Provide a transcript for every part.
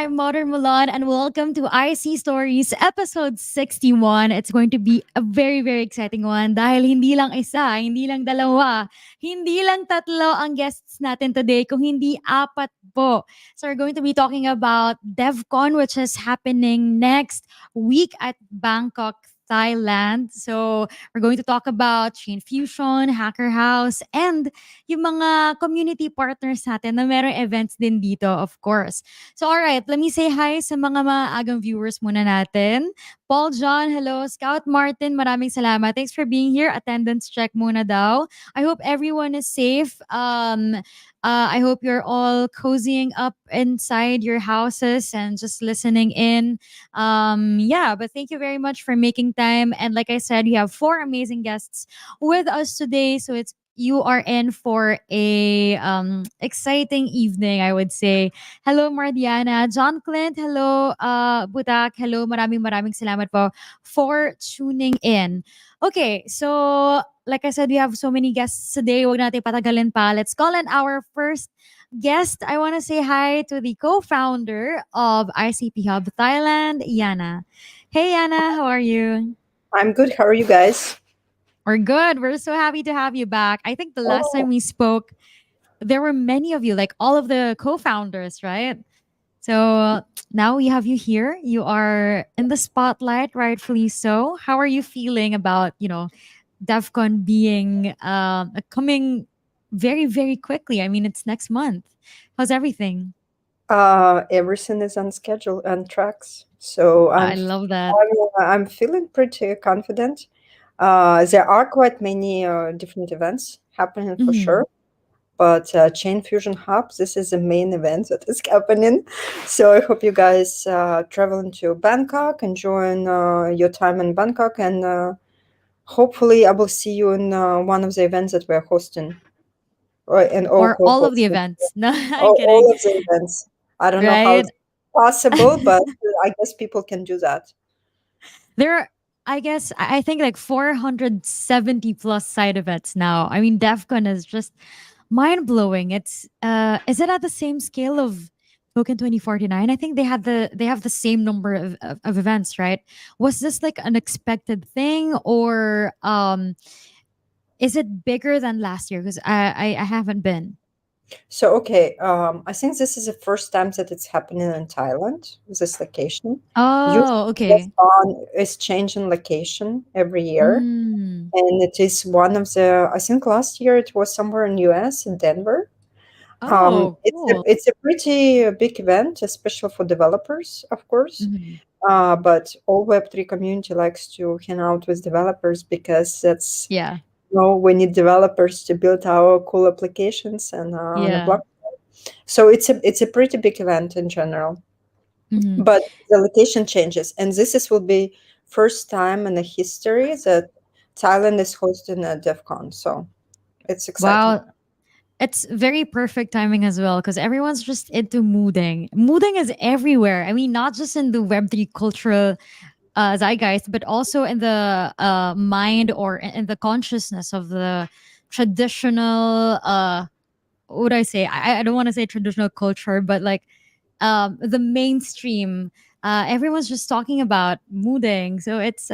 I'm Modern Mulan, and welcome to IC Stories episode 61. It's going to be a very, very exciting one dahil hindi lang isa, hindi lang dalawa, hindi lang tatlo ang guests natin today, kung hindi apat po. So we're going to be talking about DevCon, which is happening next week at Bangkok, Thailand. So we're going to talk about Chain Fusion, Hacker House, and yung mga community partners natin na merong events din dito, of course. So alright, let me say hi sa mga maagang viewers muna natin. Paul John, hello. Scout Martin, maraming salamat. Thanks for being here. Attendance check muna daw. I hope everyone is safe. I hope you're all cozying up inside your houses and just listening in. Yeah, but thank you very much for making time. And like I said, we have four amazing guests with us today. So it's you are in for a exciting evening, I would say. Hello, Mardiana. John Clint, hello, Budak, hello. Maraming salamat po for tuning in. Okay, so like I said, we have so many guests today. Huwag natin patagalin pa. Let's call in our first guest. I want to say hi to the co-founder of ICP Hub Thailand, Yana. Hey, Yana, how are you? I'm good. How are you guys? We're good. We're so happy to have you back. I think the last time Oh, we spoke, there were many of you, like all of the co-founders, right? So now we have you here. You are in the spotlight, rightfully so. How are you feeling about, DevCon being coming very, very quickly? I mean, it's next month. How's everything? everything is on schedule and tracks. So I love that. I'm feeling pretty confident. There are quite many different events happening for Mhm. sure. But Chain Fusion Hub, this is the main event that is happening. So I hope you guys travel to Bangkok, enjoying your time in Bangkok, and hopefully I will see you in one of the events that we're hosting, or and all Or all of the co-hosting. events. No, I'm All kidding. of the events. I don't know how Right? it's possible, but I guess people can do that. There are, I guess, I think like 470 plus side events now. I mean, DEFCON is just mind blowing. It's is it at the same scale of Token 2049? I think they have the same number of events, right? Was this like an expected thing, or is it bigger than last year? Because I haven't been. So, okay, I think this is the first time that it's happening in Thailand, this location. Oh, Usually, okay. on is changing location every year, Mm. and it is one of the. I think last year it was somewhere in US in Denver. Oh, cool. It's a pretty big event, especially for developers, of course. Mhm. But all Web3 community likes to hang out with developers because that's Yeah. we need developers to build our cool applications and on the Yeah. block. So it's a pretty big event in general, Mhm. but the location changes, and this is will be first time in the history that Thailand is hosting a DEF CON. So it's exciting. Wow. It's very perfect timing as well because everyone's just into mooding. Mooding is everywhere. I mean, not just in the Web3 cultural zeitgeist, but also in the mind or in the consciousness of the traditional, what would I say? I don't want to say traditional culture, but like the mainstream. Everyone's just talking about mooding, so it's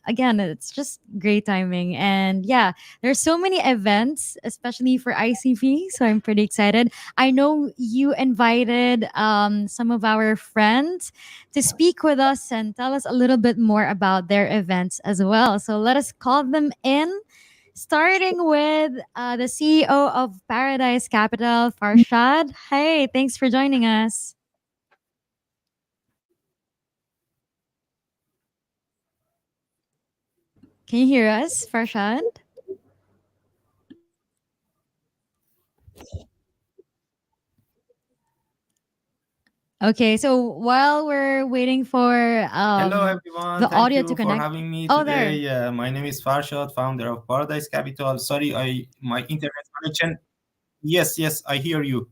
again, it's just great timing. And yeah, there's so many events, especially for ICP. So I'm pretty excited. I know you invited some of our friends to speak with us and tell us a little bit more about their events as well. So let us call them in. Starting with the CEO of Paradise Capital, Farshad. Hey, thanks for joining us. Can you hear us, Farshad? Okay, so while we're waiting for Hello, everyone. the Thank audio to you for connect. having me Oh, there. today. My name is Farshad, founder of Paradise Capital. Sorry, I my internet connection. Yes, I hear you.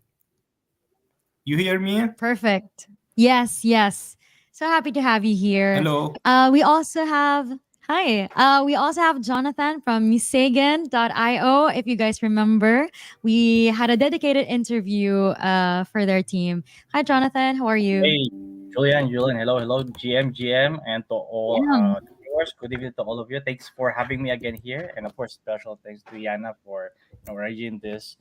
You hear me? Perfect. Yes, yes. So happy to have you here. Hello. We also have Hi. We also have Jonathan from Misagan.io. If you guys remember, we had a dedicated interview for their team. Hi, Jonathan. How are you? Hey, Julian, hello, hello, GM, and to all Yeah. the viewers. Good evening to all of you. Thanks for having me again here, and of course, special thanks to Yana for arranging this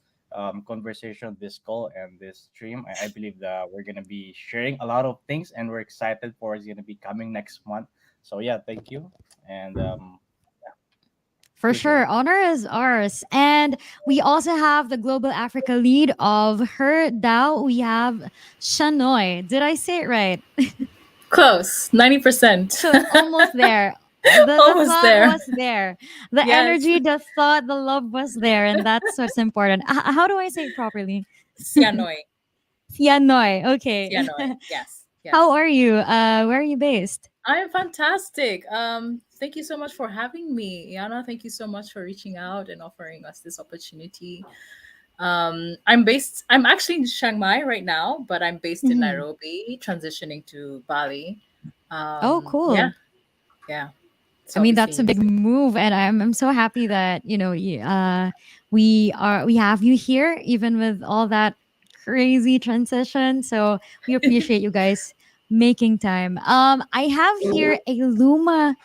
conversation, this call, and this stream. I believe that we're gonna be sharing a lot of things, and we're excited for what's gonna be coming next month. So yeah, thank you, and For appreciate sure. it. Honor is ours. And we also have the Global Africa lead of her DAO. We have Shanoy. Did I say it right? Close, 90%. Almost there. The Almost thought there. was there. The Yes. energy, the thought, the love was there. And that's what's important. How do I say it properly? Sianoi. Sianoy. Okay. Sianoi. Yes. How Yes. are you? Where are you based? I'm fantastic. Thank you so much for having me. Yana, thank you so much for reaching out and offering us this opportunity. I'm actually in Chiang Mai right now, but I'm based in Mhm. Nairobi, transitioning to Bali. Oh, Yeah, cool. yeah. So I I'll mean, be that's a seeing you big soon. move, and I'm so happy that we have you here, even with all that crazy transition. So we appreciate you guys making time. I have here a Luma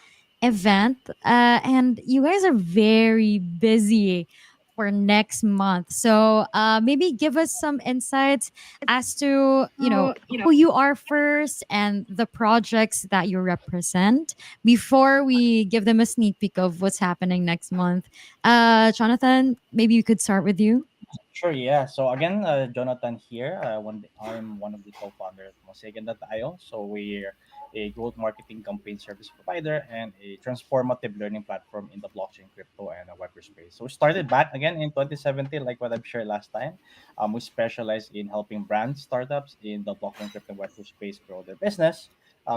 event, and you guys are very busy for next month. So maybe give us some insights as to who you are first and the projects that you represent before we give them a sneak peek of what's happening next month. Jonathan, maybe we could start with you. Sure, yeah. So again, Jonathan here. I'm one of the co-founders of Mosegan.io. So we're a growth marketing campaign service provider and a transformative learning platform in the blockchain, crypto, and Web3 space. So we started back again in 2017, like what I've shared last time. We specialize in helping brands, startups in the blockchain, crypto, and Web3 space grow their business.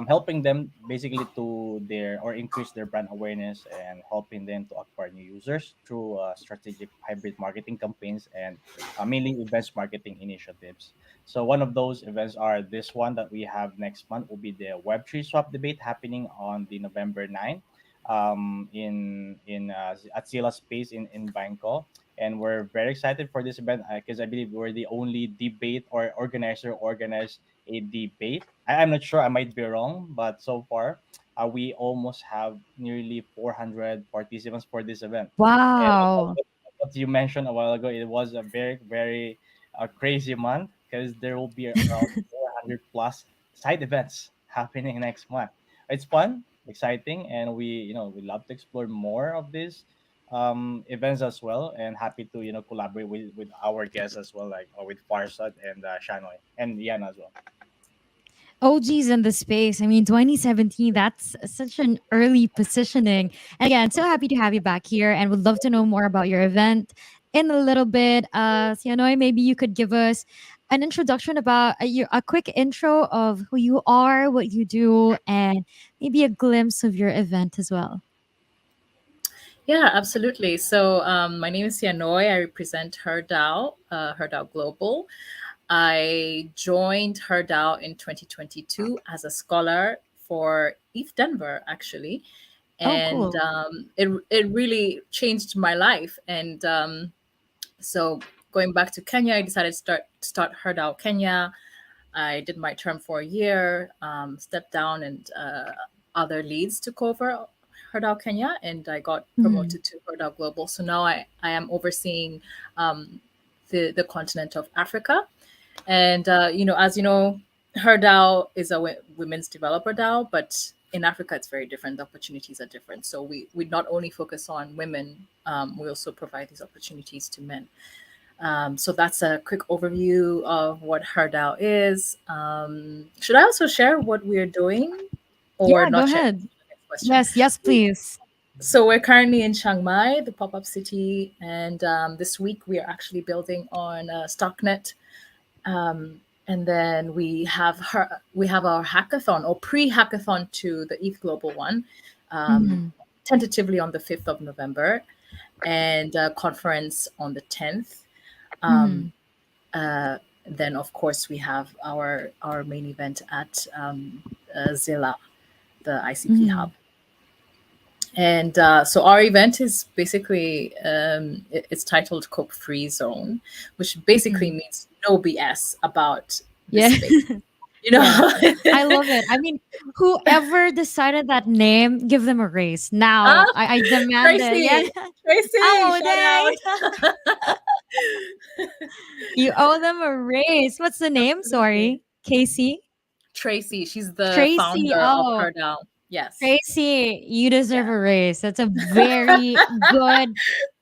Helping them basically to their or increase their brand awareness and helping them to acquire new users through strategic hybrid marketing campaigns and mainly events marketing initiatives. So one of those events are this one that we have next month will be the Web3 swap debate happening on the November 9 in at Sila Space in Bangkok. And we're very excited for this event because I believe we're the only debate or organizer organized a debate. I'm not sure, I might be wrong, but so far we almost have nearly 400 participants for this event. And Wow. what you mentioned a while ago, it was a very crazy month because there will be around 400 plus side events happening next month. It's fun, exciting, and we love to explore more of these events as well. And happy to collaborate with our guests as well, like with Farsad and Shanoy and Yana as well. OGs in the space. I mean, 2017, that's such an early positioning. And again, so happy to have you back here and would love to know more about your event in a little bit. Sianoy, maybe you could give us an introduction about a quick intro of who you are, what you do, and maybe a glimpse of your event as well. Yeah, absolutely. So my name is Sianoy. I represent HerDAO Global. I joined HerDAO in 2022 as a scholar for ETH Denver, actually, Oh, and cool. it really changed my life. And so going back to Kenya, I decided to start HerDAO Kenya. I did my term for a year, stepped down, and other leads took over HerDAO Kenya, and I got Mhm. promoted to HerDAO Global. So now I am overseeing um, the continent of Africa. And as you know, HerDAO is a women's developer DAO, but in Africa it's very different. The opportunities are different. So we not only focus on women, we also provide these opportunities to men. So that's a quick overview of what HerDAO is. Should I also share what we're doing or Yeah, go not share? ahead. Next question. Yes, yes, please. So we're currently in Chiang Mai, the pop-up city, and this week we are actually building on StockNet. And then we have our hackathon or pre-hackathon to the ETH Global one, um, Mhm. tentatively on the 5th of November, and a conference on the 10th. Um, Mhm. uh, then, of course, we have our main event at Zilla, the ICP hub. Mhm. And so our event is basically it's titled Coke Free Zone, which basically Mm. means no BS about the Yeah. space. You know, Yeah. I love it. I mean, whoever decided that name, give them a raise. Ah, Now, I demand it. Yeah. Tracy, Tracy, Oh, shout dang. out. You owe them a raise. What's the name? Absolutely. Sorry. Casey? Tracy, she's the Tracy. founder of Oh, Her Down. Yes. Tracy, you deserve Yeah. a raise. That's a very good,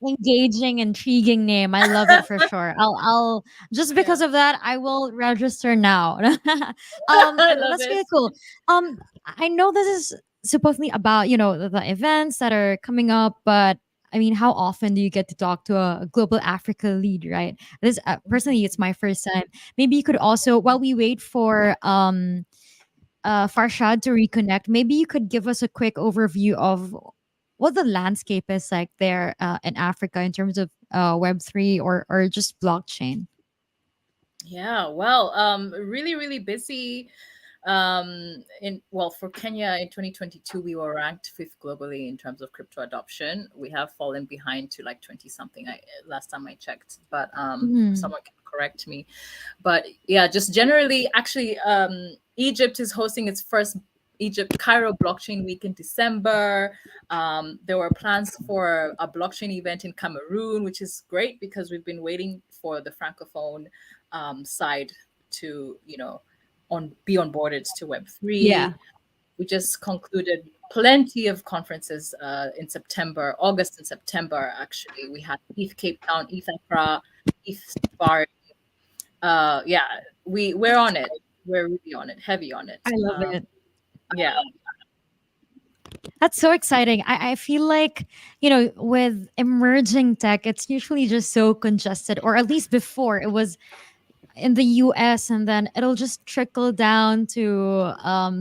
engaging, intriguing name. I love it for sure. I'll just Yeah. because of that, I will register now. I love That's it. really cool. I know this is supposedly about the events that are coming up, but I mean, how often do you get to talk to a global Africa lead, right? This personally, it's my first time. Maybe you could also, while we wait for Farshad to reconnect, maybe you could give us a quick overview of what the landscape is like there in Africa in terms of Web3 or just blockchain. Yeah, well, really, really busy. In well, for Kenya in 2022, we were ranked fifth globally in terms of crypto adoption. We have fallen behind to like 20 something. I last time I checked, but Mhm. someone can correct me. But yeah, just generally, actually, Egypt is hosting its first Egypt Cairo Blockchain Week in December. There were plans for a blockchain event in Cameroon, which is great because we've been waiting for the francophone side to on be onboarded to Yeah. Web3. We just concluded plenty of conferences in September, August and September. Actually, we had ETH Cape Town, ETH Accra, ETH Safari. Yeah, we're on it. We're really on it, heavy on I it. love it. Yeah, That's so exciting. I feel like, with emerging tech, it's usually just so congested, or at least before it was in the US, and then it'll just trickle down to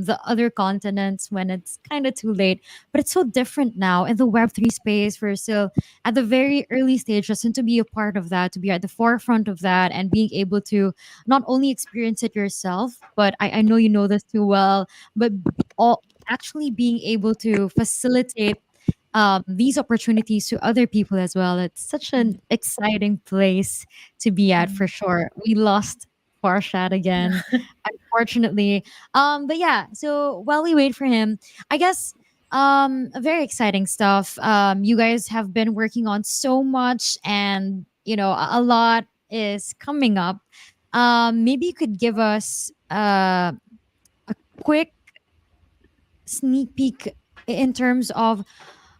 the other continents when it's kind of too late. But it's so different now in the Web3 space. We're still at the very early stages, and to be a part of that, to be at the forefront of that, and being able to not only experience it yourself, but I know you know this too well, but all actually being able to facilitate these opportunities to other people as well. It's such an exciting place to be at for sure. We lost Farshad again, unfortunately. But yeah, so while we wait for him, I guess very exciting stuff. You guys have been working on so much, and a lot is coming up. Maybe you could give us a quick sneak peek in terms of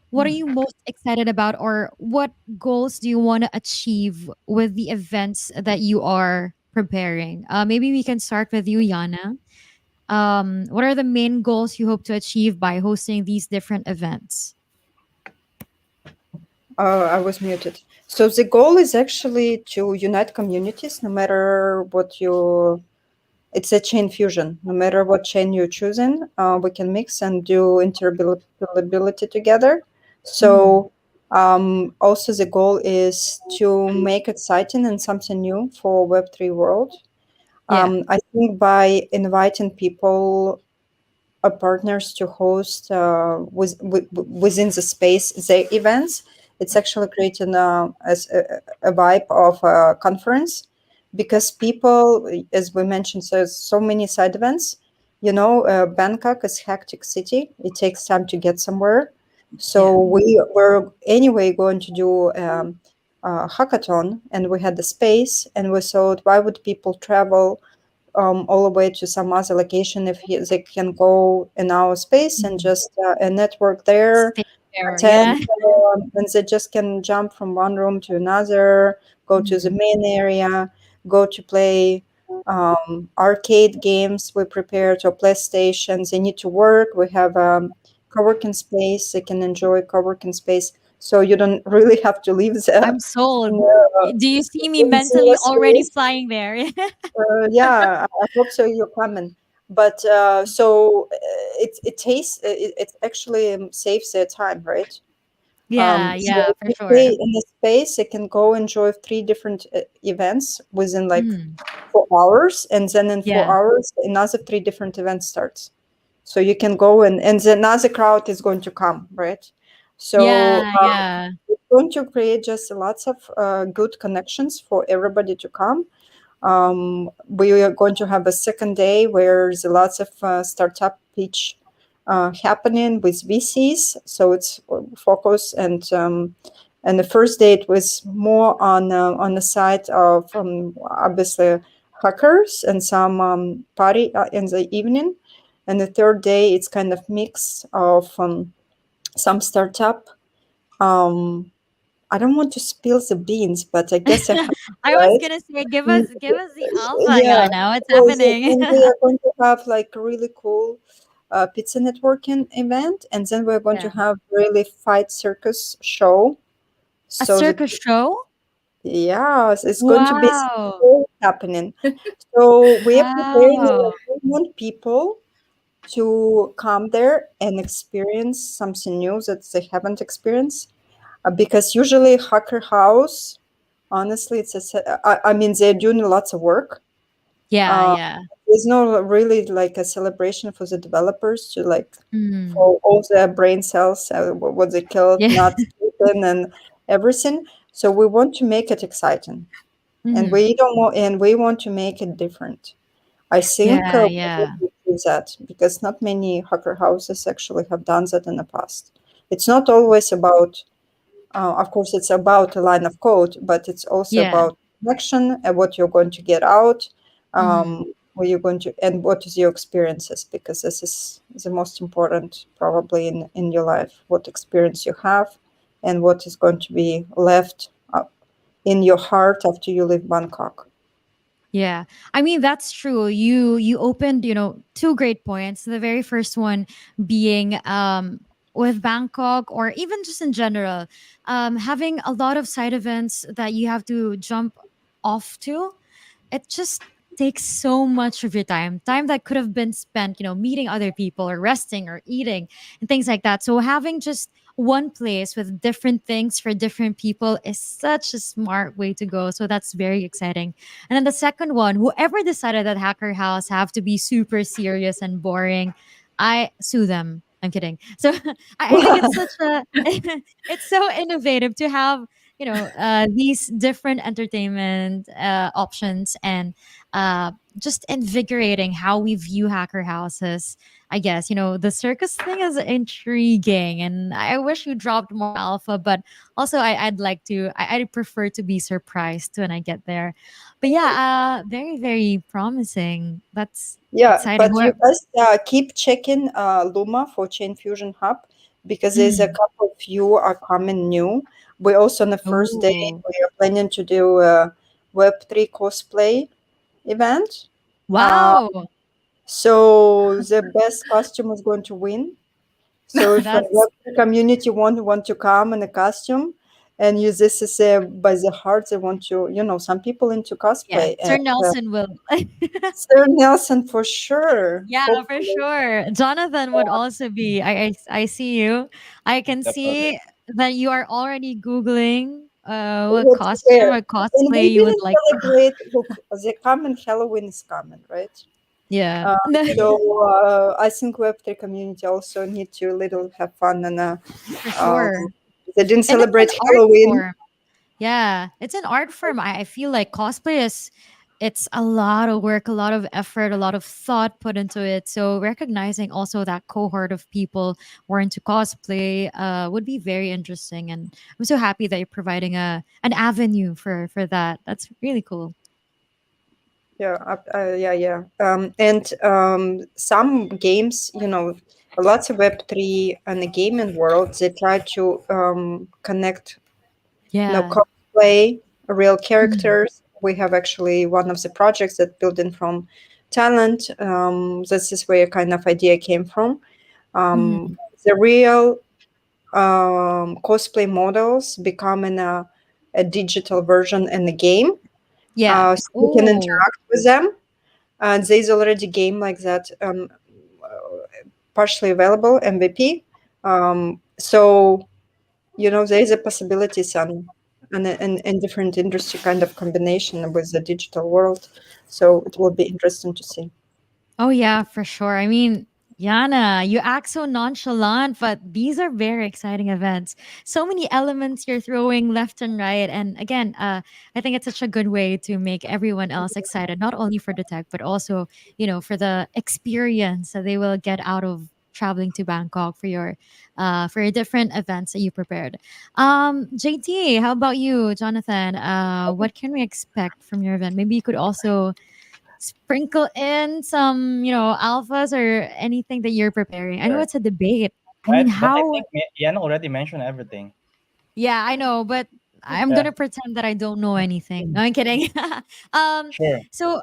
what are you most excited about, or what goals do you want to achieve with the events that you are preparing? Maybe we can start with you, Yana. What are the main goals you hope to achieve by hosting these different events? I was muted. So the goal is actually to unite communities, no matter what you. It's a chain fusion. No matter what chain you're choosing, we can mix and do interoperability together. Mhm. So also the goal is to make exciting and something new for Web3 world. Yeah. I think by inviting people partners to host within the space their events. It's actually creating a vibe of a conference because people, as we mentioned, there's so many side events. Bangkok is hectic city. It takes time to get somewhere. Yeah. So we were anyway going to do a hackathon, and we had the space, and we thought, why would people travel all the way to some other location if they can go in our space and Mhm. just network there, Stay there. attend, Yeah. and they just can jump from one room to another, go to the Mhm. main area, go to play arcade games we prepared or PlayStation. They need to work. We have co-working space. They can enjoy co-working space. So you don't really have to leave I'm sold. the, Do you see me mentally the already space. flying there? Yeah, I hope so. You're coming, but so it tastes it actually saves their time, right? Yeah, So yeah, if for you stay sure. in the space, they can go enjoy three different events within like Mm. 4 hours, and then in four Yeah. hours another three different events starts. So you can go and then another crowd is going to come, right? So Yeah, yeah. we're going to create just lots of good connections for everybody to come. We are going to have a second day where there's lots of startup pitch happening with VCs. So it's focus, and the first day it was more on the side of obviously hackers and some party in the evening. And the third day it's kind of mix of some startup. Um, I don't want to spill the beans, but I guess I have I to, was right? gonna say, Mm, give us the alpha, Yeah, Yana. What's so happening? and we are going to have like a really cool pizza networking event, and then we're going to Yeah. have really fight circus show. A So that circus show? yes, it's going to be Wow. happening. So we are preparing. Wow. We want people to come there and experience something new that they haven't experienced. Because usually Hacker House, honestly, I mean, they're doing lots of work. Yeah, Uh, yeah. there's no really like a celebration for the developers to like Mm. for all their brain cells, what they killed, Yeah. not eaten, and everything. So we want to make it exciting, and Mhm. we want to make it different. I think Yeah, we yeah. will do that because not many hacker houses actually have done that in the past. It's not always about, of course, it's about a line of code, but it's also Yeah. about connection and what you're going to get out, Mhm. where you're going to, and what is your experiences, because this is the most important probably in your life, what experience you have and what is going to be left in your heart after you leave Bangkok. Yeah. I mean, that's true. You opened, two great points. The very first one being with Bangkok or even just in general, having a lot of side events that you have to jump off to. It just takes so much of your time that could have been spent meeting other people or resting or eating and things like that. So having just one place with different things for different people is such a smart way to go. So that's very exciting. And then the second one, whoever decided that Hacker House have to be super serious and boring, I sue them. I'm kidding. So I think it's such a it's so innovative to have these different entertainment options and just invigorating how we view hacker houses. I guess the circus thing is intriguing, and I wish you dropped more alpha. But also, I'd like to. I'd prefer to be surprised when I get there. But yeah, very very promising. That's Yeah, exciting. but you Where? guys keep checking Luma for Chain Fusion Hub because there's a Mm. couple of you are coming new. We also on the first day Oh, we are planning to do a Web3 cosplay event. Uh, wow! so the best costume is going to win. So if a That's Web3 community want to come in a costume and use this is by the heart, they want to, some people into yeah. cosplay and Sir Nelson will. Sir Nelson for sure, Yeah, for hopefully. sure. Jonathan would also be. I see you. I can Definitely. see that you are already googling what What to costume wear. or And cosplay we you would didn't like. celebrate. Look, the coming Halloween is coming, right? Yeah. Uh, No, so I think Web3 community also need to little have fun and for um, sure. they didn't And it's an celebrate art Halloween. form. Yeah, it's an art form. I feel like cosplay is it's a lot of work, a lot of effort, a lot of thought put into it. So recognizing also that cohort of people who are into cosplay would be very interesting. And I'm so happy that you're providing an avenue for that. That's really cool. Yeah, yeah. And some games, lots of Web3 and the gaming world, they try to connect Yeah. cosplay real Mhm. characters. We have actually one of the projects that building from talent. This is where kind of idea came from. Mhm. The real cosplay models becoming a digital version in the game, Yeah. so you can Oh, interact with them. And there's already game like that, partially available MVP. So there is a possibility some and different industry kind of combination with the digital world. So it will be interesting to see. oh yeah, for sure. I mean, Yana, you act so nonchalant, but these are very exciting events. So many elements you're throwing left and right. And again, I think it's such a good way to make everyone else excited, not only for the tech, but also, for the experience that they will get out of traveling to Bangkok for your different events that you prepared. JT, how about you, Jonathan? What can we expect from your event? Maybe you could also sprinkle in some, alphas or anything that you're preparing. I know Sure. it's a debate. I mean, Right, but I how? think Yan already mentioned everything. Yeah, I know, but I'm Yeah, gonna pretend that I don't know anything. No, I'm kidding. um, sure, so,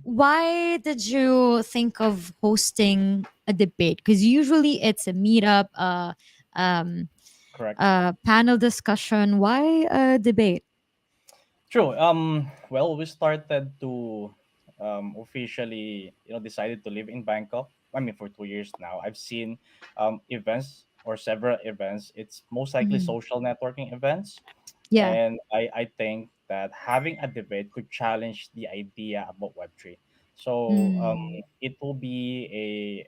why did you think of hosting a debate? Because usually it's a meetup, um, correct. panel discussion. Why a debate? True. Well, we started to officially, decided to live in Bangkok. I mean, for 2 years now. I've seen events or several events. It's most likely Mhm. social networking events, Yeah. and I think that having a debate could challenge the idea about Web3. So Mm. it will be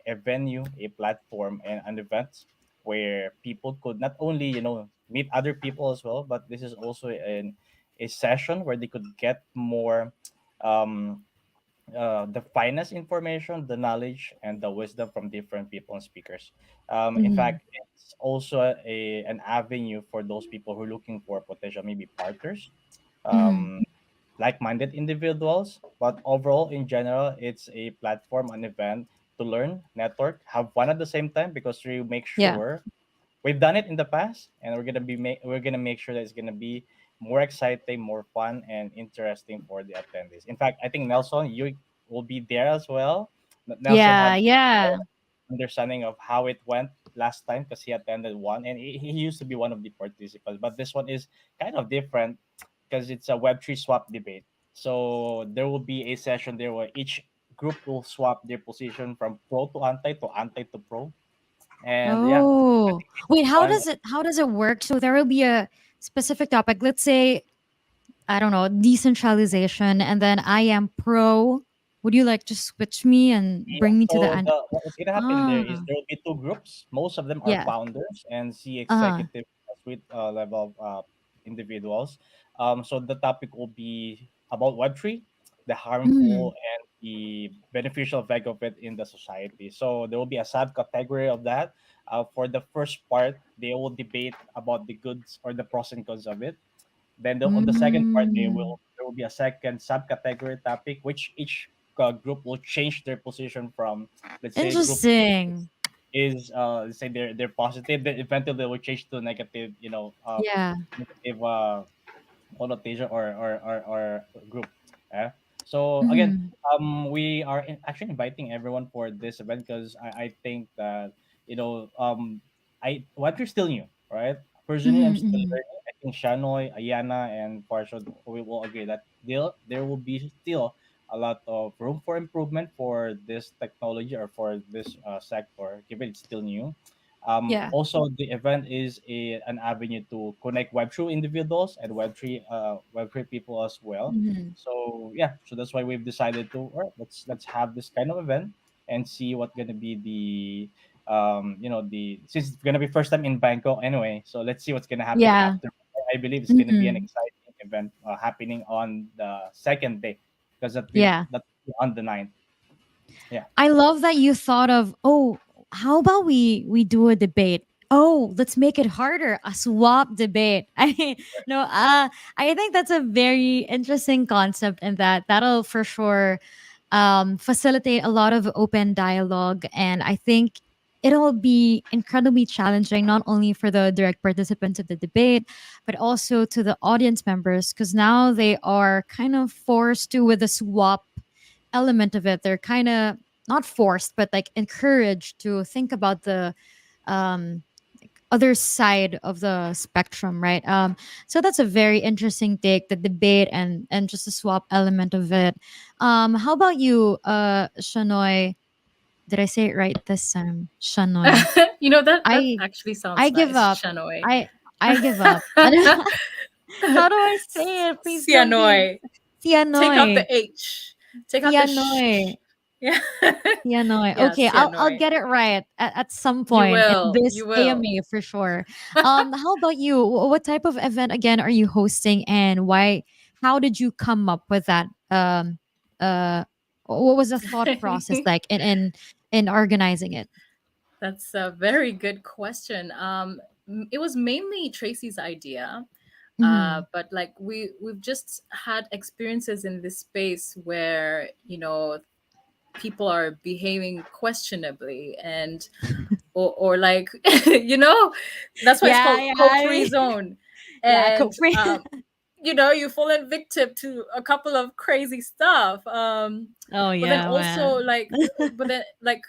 a venue, a platform, and an event where people could not only meet other people as well, but this is also a session where they could get more um, the finest information, the knowledge, and the wisdom from different people and speakers. In Mhm. fact, it's also an avenue for those people who are looking for potential maybe partners, Mhm. um, like-minded individuals. But overall, in general, it's a platform, an event to learn, network, have fun at the same time because we make Yeah. sure we've done it in the past, and we're gonna make sure that it's gonna be more exciting, more fun, and interesting for the attendees. In fact, I think Nelson, you will be there as well. Nelson Yeah. had Yeah. understanding of how it went last time because he attended one, and he used to be one of the participants. But this one is kind of different because it's a Web3 swap debate. So there will be a session there where each group will swap their position from pro to anti to pro, and yeah, I Oh, think it's wait, how fun. does it work? So there will be a specific topic. Let's say, I don't know, decentralization, and then I am pro. Would you like to switch me and Yeah. bring me to the So end? what's gonna happen there is Ah, there will be two groups. Most of them are yeah. founders and C Uh, executive suite level individuals. So the topic will be about Web3, the harmful mm, and the beneficial effect of it in the society. So there will be a subcategory of that. For the first part, they will debate about the goods or the pros and cons of it. Then on the second part, mm, there will be a second subcategory topic, which each group will change their position from, let's say, group interesting. is let's say they're positive, then eventually they will change to negative, Yeah. negative connotation or group. Eh? So again, Mm, we are actually inviting everyone for this event because I think that I what you're still new, right? Personally, I'm mm, still mm, learning. I think Shanoy, Ayana, and Parshad we will agree that there will be still a lot of room for improvement for this technology or for this sector, given it's still new. yeah. Also, the event is an avenue to connect Web3 individuals and Web3 people as well. Mm, So yeah, so that's why we've decided to, all right, let's have this kind of event and see what gonna be the since it's gonna be first time in Bangkok anyway. So let's see what's gonna happen yeah. after. I believe it's gonna be an Mm, exciting event happening on the second day because yeah. that on the ninth. Yeah. I love that you thought of, oh, how about we do a debate? Oh, let's make it harder. A swap debate. No, I think that's a very interesting concept, and that'll for sure facilitate a lot of open dialogue. And I think it'll be incredibly challenging, not only for the direct participants of the debate, but also to the audience members, because now they are kind of forced to, with the swap element of it, they're kind of not forced, but like encouraged to think about the um, other side of the spectrum, right? So that's a very interesting take, the debate and just the swap element of it. How about you, Shanoy? Did I say it right this time? Shanoy. That I actually I sounds give nice, up. Shanoy. I give up. How do I say it? Please tell me. Sianoy. Take out Sianoy. the H. Take out the Sianoy. sh. Yeah. Tianoy. Yes, Okay, I'll Tianoy. get it right at some You point in will. this You will. AMA for sure. How about you? What type of event again are you hosting, and why? How did you come up with that? Uh, what was the thought process like in organizing it? That's a very good question. It was mainly Tracy's idea, Mm-hmm. but like we've just had experiences in this space where people are behaving questionably, and or like that's why it's Yeah, called yeah, co-free zone. yeah. And Free. you've fallen victim to a couple of crazy stuff. Oh But then yeah, also man. like but then like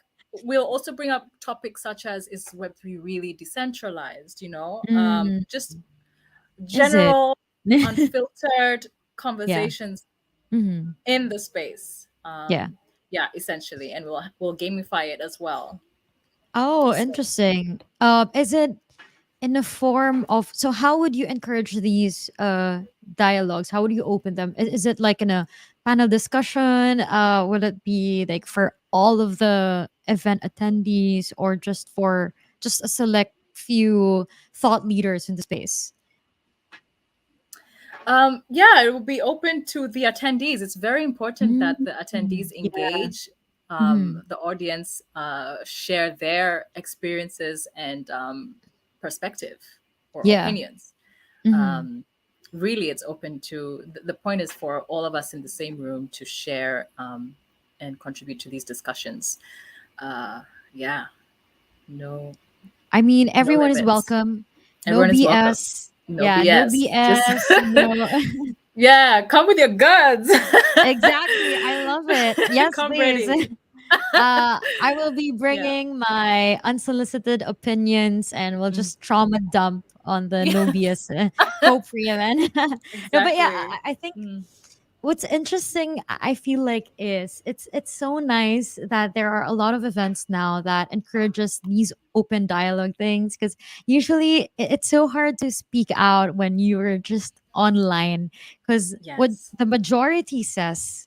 we'll also bring up topics such as, is Web3 really decentralized? Mm, Just is it? general unfiltered Yeah. conversations Mm-hmm. in the space. Yeah. Yeah, essentially, and we'll gamify it as well. Oh, So interesting. Is it in the form of, so how would you encourage these dialogues? How would you open them? Is it like in a panel discussion? Will it be like for all of the event attendees, or just for just a select few thought leaders in the space? yeah, it will be open to the attendees. It's very important Mm, that the attendees yeah. engage, Hmm. the audience, share their experiences and perspective or Yeah. opinions. Hmm. Um, Really, it's open to the point is for all of us in the same room to share and contribute to these discussions. uh, yeah, no I mean, no everyone is limits. welcome. No Everyone is welcome. BS. No Yeah, no BS. Just BS. No. yeah, come with your guns. Exactly. I love it. Yes, Come please. ready. I will be Yeah. bringing my unsolicited opinions, and we'll Mm. just trauma dump on the Yeah. Nobius co-free event. No, but yeah, Exactly. I think Mm. what's interesting, I feel like, is it's so nice that there are a lot of events now that encourages these open dialogue things, because usually it's so hard to speak out when you're just online, because what Yes. the majority says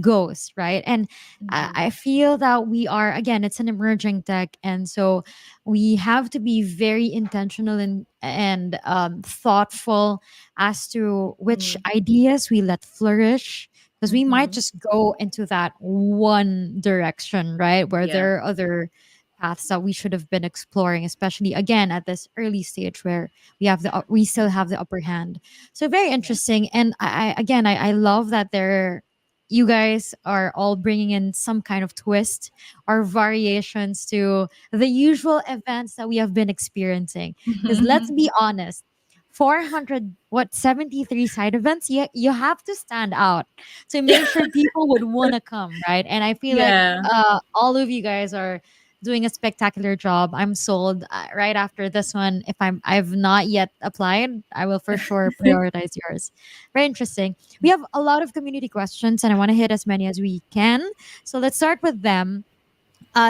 goes, right? And Mhm. I feel that we are, again, it's an emerging tech, and so we have to be very intentional and thoughtful as to which Mm. ideas we let flourish, because we might Mhm. just go into that one direction, right, where Yeah. there are other paths that we should have been exploring, especially again at this early stage where we still have the upper hand. So very Yeah. interesting. And I love that there, you guys are all bringing in some kind of twist or variations to the usual events that we have been experiencing. Because let's be honest, 400, what, 73 side events, you have to stand out to make sure people would want to come, right? And I feel like Yeah. all of you guys are doing a spectacular job. I'm sold. Right after this one, if I've not yet applied, I will for sure prioritize yours. Very interesting. We have a lot of community questions, and I want to hit as many as we can. So let's start with them.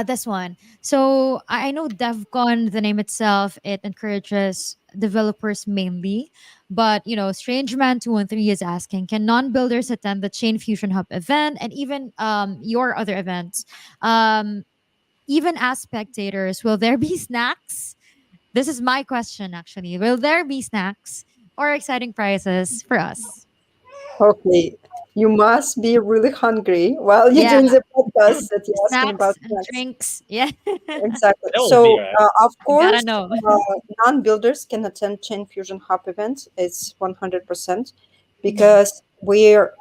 This one. So I know DevCon, the name itself, it encourages developers mainly. But Strange Man 213 is asking, can non-builders attend the Chain Fusion Hub event and even your other events? Um, Even as spectators, will there be snacks? This is my question, actually. Will there be snacks or exciting prizes for us? Okay, you must be really hungry while you're Yeah, doing the podcast that you're asking snacks about and snacks. drinks. Yeah, Exactly. That will be So, right. of gotta course, know. non-builders can attend Chain Fusion Hub events. It's 100% Mhm. because we're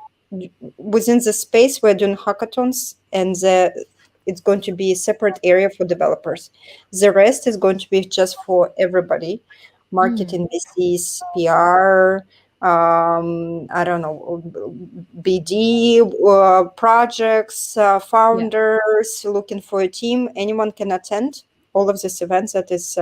within the space we're doing hackathons, and it's going to be a separate area for developers. The rest is going to be just for everybody, Mhm. marketing VCs, PR, I don't know, BD, projects, Yeah. founders looking for a team. Anyone can attend all of these events that is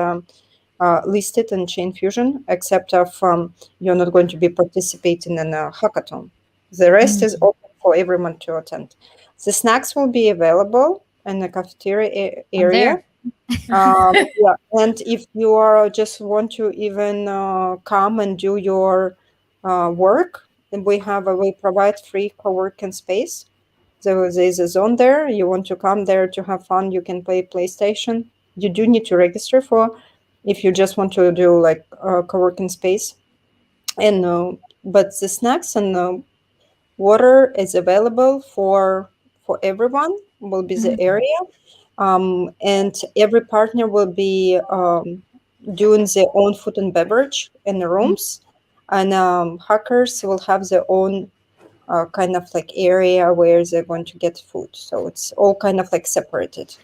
listed in Chain Fusion, except you're not going to be participating in a hackathon. The rest is Mhm. open for everyone to attend. The snacks will be available in the cafeteria I'm area. there. Yeah, and if you are just want to even come and do your work, then we provide free co-working space. There's a zone there. You want to come there to have fun, you can play PlayStation. You do need to register for if you just want to do like a co-working space. And but the snacks and water is available for everyone. Will be the Mhm. area, and every partner will be doing their own food and beverage in the Mhm. rooms, and hackers will have their own kind of like area where they're going to get food. So it's all kind of like separated.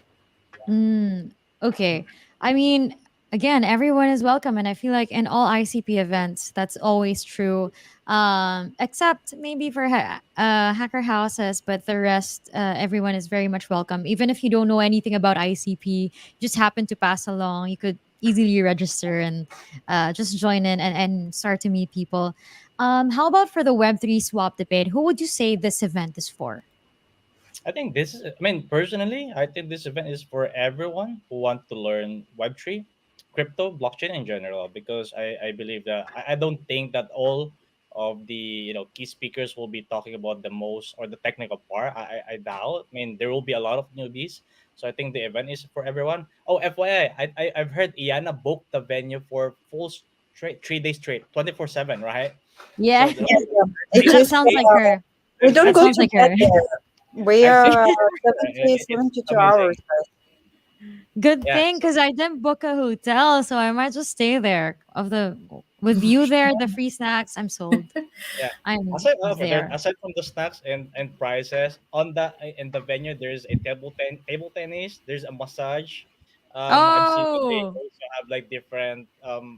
Mm, okay. I mean, again, everyone is welcome, and I feel like in all ICP events, that's always true. Except maybe for hacker houses, but the rest, everyone is very much welcome. Even if you don't know anything about ICP, just happen to pass along, you could easily register and just join in and start to meet people. How about for the Web3 swap debate? Who would you say this event is for? I think this is, I mean, personally, I think this event is for everyone who want to learn Web3, crypto, blockchain in general, because I believe that I don't think that all of the, key speakers will be talking about the most or the technical part. I doubt. I mean, there will be a lot of newbies. So I think the event is for everyone. Oh, FYI, I've heard Iana booked the venue for full straight 3 days straight, 24/7, right? So Yeah, the Yeah, yeah. It that is. sounds like her. We don't That go sounds to like bed her. there. We I've seen are it. 70, It's 72 amazing. hours. Guys. Good Yeah. thing, So because I didn't book a hotel, so I might just stay there. Of the with you there, the free snacks, I'm sold. yeah. I'm Aside okay, there there. aside from the snacks and prices on the in the venue, there's a table tennis. There's a massage. I've seen that they Oh, also have like different.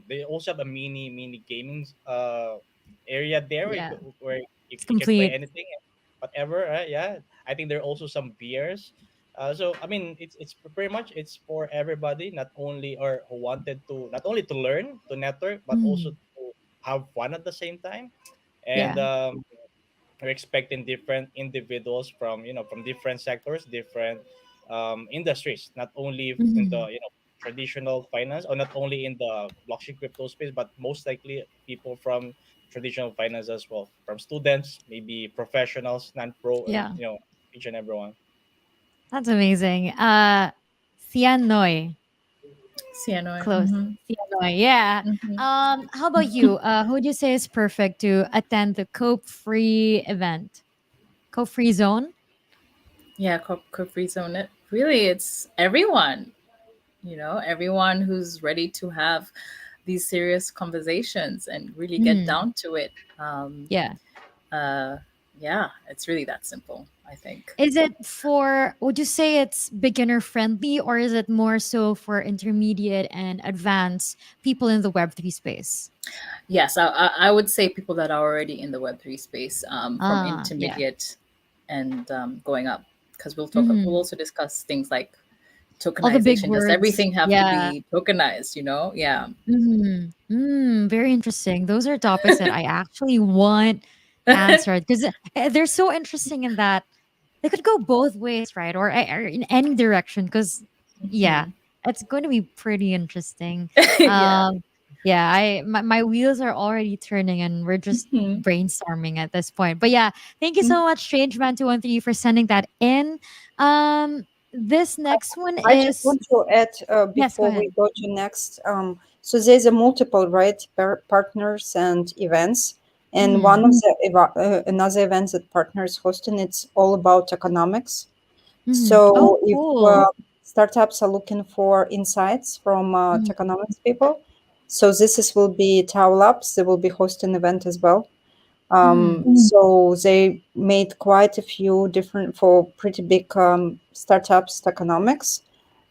They also have a mini gaming area there yeah, where it's you can play complete. anything, whatever. Right? Yeah. I think there are also some beers. So I mean, it's pretty much it's for everybody, not only or who wanted to not only to learn to network, but also Mhm. to have fun at the same time. And Yeah. we're expecting different individuals from from different sectors, different industries, not only in the Mhm. traditional finance or not only in the blockchain crypto space, but most likely people from traditional finance as well, from students, maybe professionals, non-pro, and Yeah, each and everyone. that's amazing. Sianoy, Sienna. close. Sianoy, yeah. How about you? Who would you say is perfect to attend the Cope Free event? Cope Free Zone. Yeah, free zone. It really, it's everyone. Everyone who's ready to have these serious conversations and really get Mhm. down to it. Yeah. Uh, yeah, it's really that simple, I think. Is it for, would you say it's beginner friendly, or is it more so for intermediate and advanced people in the Web3 space? Yes, I would say people that are already in the Web3 space, from Ah, yeah. intermediate and going up, because we'll Hmm. also discuss things like All the big tokenization. Does words. everything have to Yeah. be tokenized? Yeah. Hmm. Mm, very interesting. Those are topics that I actually want answered because they're so interesting in that they could go both ways, right? Or in any direction. Because yeah, Mhm. it's going to be pretty interesting. Yeah. Um, yeah, my wheels are already turning, and we're just Mhm. brainstorming at this point. But yeah, thank you so much, Strange Man 213, for sending that in. This next one I just is want to add yes, go before we ahead. go to next. So there's a multiple right partners and events, and one Mm-hmm. of the another event that partners hosting. It's all about economics. Mm-hmm. Oh, So if cool. startups are looking for insights from Mhm. tokenomics people, so this is will be Tau Labs. They will be hosting event as well. Mhm. So they made quite a few different for pretty big startups tokenomics.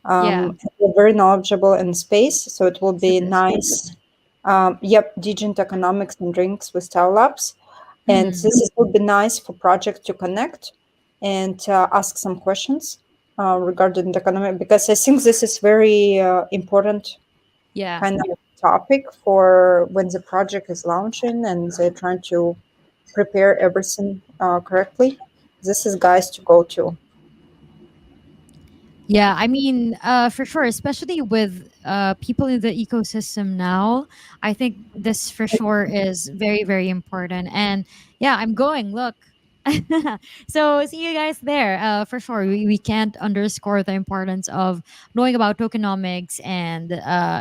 Yeah. They're very knowledgeable in space, so it will be nice. Yep, Digent Economics and Drinks with Tau Labs. And Mhm. this is, would be nice for project to connect and ask some questions regarding the economic, because I think this is very important Yeah. kind of topic for when the project is launching and they're trying to prepare everything correctly. This is guys to go to. Yeah, I mean, for sure, especially with people in the ecosystem now, I think this for sure is very, very important. And yeah, I'm going. Look, So see you guys there. For sure, we can't underscore the importance of knowing about tokenomics and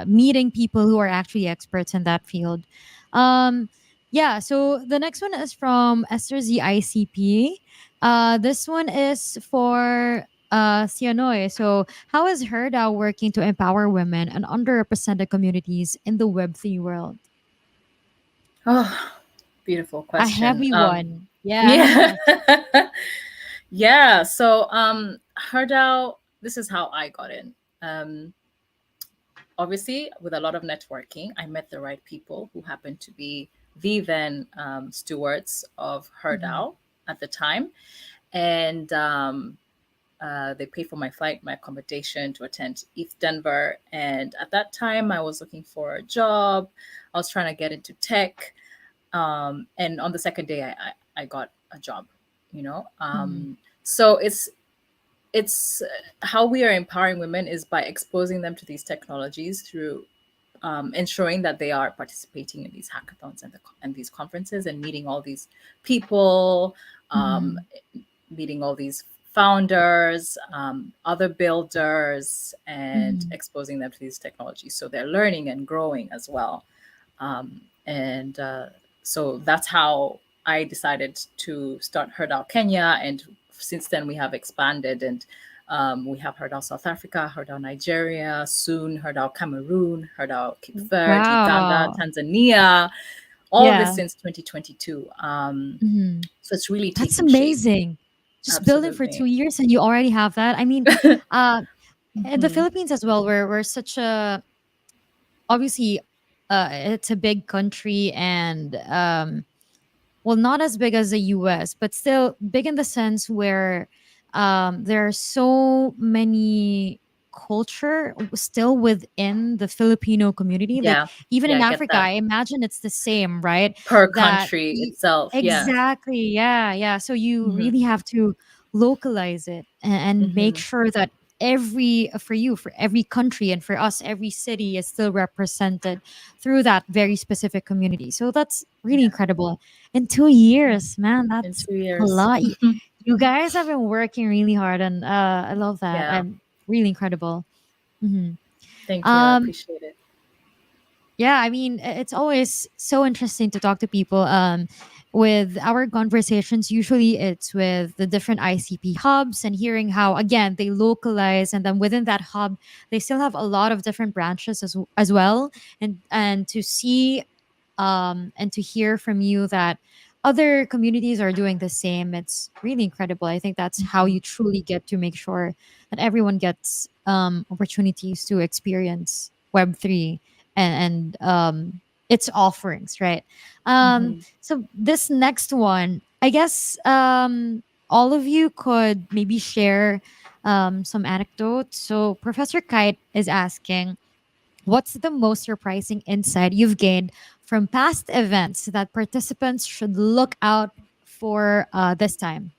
meeting people who are actually experts in that field. Um, yeah. So the next one is from Esther Z ICP. This one is for Sianoy. So how is HERDA working to empower women and underrepresented communities in the Web3 world? Oh, beautiful A question. heavy one. Yeah. Yeah. Yeah. So, Hardao, this is how I got in. Um, Obviously, with a lot of networking, I met the right people who happened to be the then stewards of Mhm. Herdao at the time. And they paid for my flight, my accommodation to attend ETH Denver. And at that time, I was looking for a job. I was trying to get into tech. And on the second day, I got a job, you know. Mhm. So it's how we are empowering women is by exposing them to these technologies through ensuring that they are participating in these hackathons and these conferences and meeting all these people, um, Mhm. meeting all these founders, other builders, and Mhm. exposing them to these technologies. So they're learning and growing as well. And So that's how I decided to start Herdal Kenya. And since then, we have expanded and we have Herdal South Africa, Herdal Nigeria, soon Herdal Cameroon, Herdal Cape Verde, Uganda, Wow. Tanzania, all of this Yeah. since 2022. Mhm. So it's really That's taking shape. amazing. Just building for 2 Absolutely. years and you already have that. I mean, uh, in the Mhm. Philippines as well, we're such a obviously it's a big country and well, not as big as the US, but still big in the sense where there are so many culture still within the Filipino community. Like Yeah. even Yeah, in I get Africa, that. I imagine it's the same, right? Per That country itself. Yeah. exactly, yeah, yeah. So you Hmm. really have to localize it and make Hmm. sure that every for you for every country and for us every city is still represented through that very specific community. So that's really Yeah. incredible in 2 Mhm. years, man. In That's two a years. lot. You guys have been working really hard, and I love that. Yeah. I'm really incredible. Hmm. Thank you. I Um, appreciate it. yeah, I mean, it's always so interesting to talk to people. With our conversations, usually it's with the different ICP hubs and hearing how, again, they localize, and then within that hub, they still have a lot of different branches as well, and to see and to hear from you that other communities are doing the same. It's really incredible. I think that's how Mhm. you truly get to make sure that everyone gets opportunities to experience Web3 and its offerings, right? Mhm. So this next one, I guess all of you could maybe share some anecdotes. So Professor Kite is asking, what's the most surprising insight you've gained from past events that participants should look out for this time?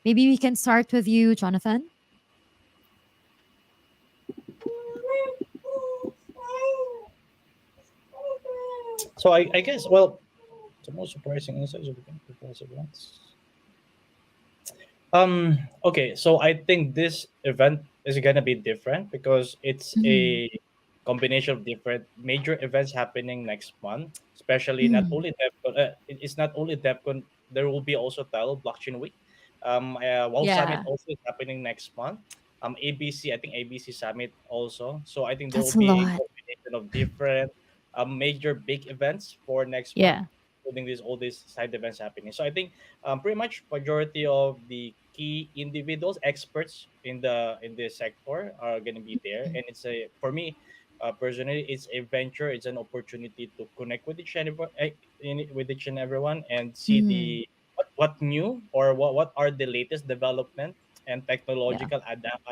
Maybe we can start with you, Jonathan. So I guess, well, the most surprising insights of the past events. Okay, so I think this event is gonna be different because it's Mhm. a combination of different major events happening next month. Especially not Mhm. only DevCon, it's not only DevCon. There will be also Tile Blockchain Week. World Summit Yeah, also is happening next month. ABC, I think ABC Summit also. So I think there will that's a be a lot. combination of different major big events for next month, Yeah. including these all these side events happening. So I think pretty much majority of the key individuals, experts in this sector are going to be there, Mhm. and it's a for me personally, it's a venture. It's an opportunity to connect with with each and everyone and see Mhm. the what new or what are the latest development and Yeah. technological